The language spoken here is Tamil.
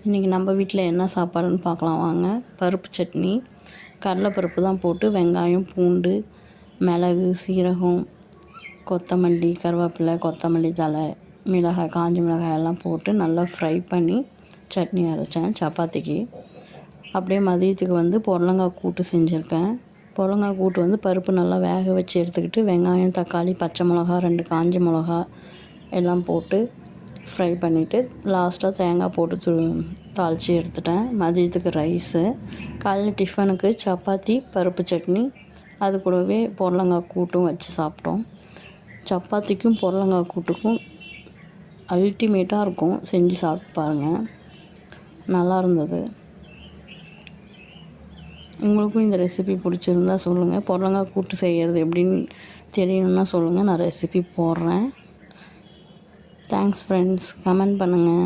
இன்றைக்கி நம்ம வீட்டில் என்ன சாப்பாடுன்னு பார்க்கலாம் வாங்க. பருப்பு சட்னி, கடலைப்பருப்பு தான் போட்டு வெங்காயம், பூண்டு, மிளகு, சீரகம், கொத்தமல்லி, கருவேப்பிலை, கொத்தமல்லி தழை, மிளகாய், காஞ்ச மிளகாய் எல்லாம் போட்டு நல்லா ஃப்ரை பண்ணி சட்னி அரைச்சேன் சப்பாத்திக்கு. அப்படியே மதியத்துக்கு புடலங்காய் கூட்டு செஞ்சுருக்கேன். புடலங்காய் கூட்டு பருப்பு நல்லா வேக வச்சு எடுத்துக்கிட்டு வெங்காயம், தக்காளி, பச்சை மிளகா, 2 காஞ்ச மிளகா எல்லாம் போட்டு ஃப்ரை பண்ணிவிட்டு லாஸ்ட்டாக தேங்காய் போட்டு தாளித்து எடுத்துட்டேன். மதியத்துக்கு ரைஸு, காலையில் டிஃபனுக்கு சப்பாத்தி, பருப்பு சட்னி, அது கூடவே புடலங்காய் கூட்டும் வச்சு சாப்பிட்டோம். சப்பாத்திக்கும் புடலங்காய் கூட்டுக்கும் அல்டிமேட்டாக இருக்கும். செஞ்சு சாப்பிட்டு பாருங்கள், நல்லா இருந்தது. உங்களுக்கும் இந்த ரெசிபி பிடிச்சிருந்தா சொல்லுங்கள். புடலங்காய் கூட்டு செய்கிறது எப்படின்னு தெரியணுன்னா சொல்லுங்கள், நான் ரெசிபி போடுறேன். Thanks friends. கமெண்ட் பண்ணுங்கள்.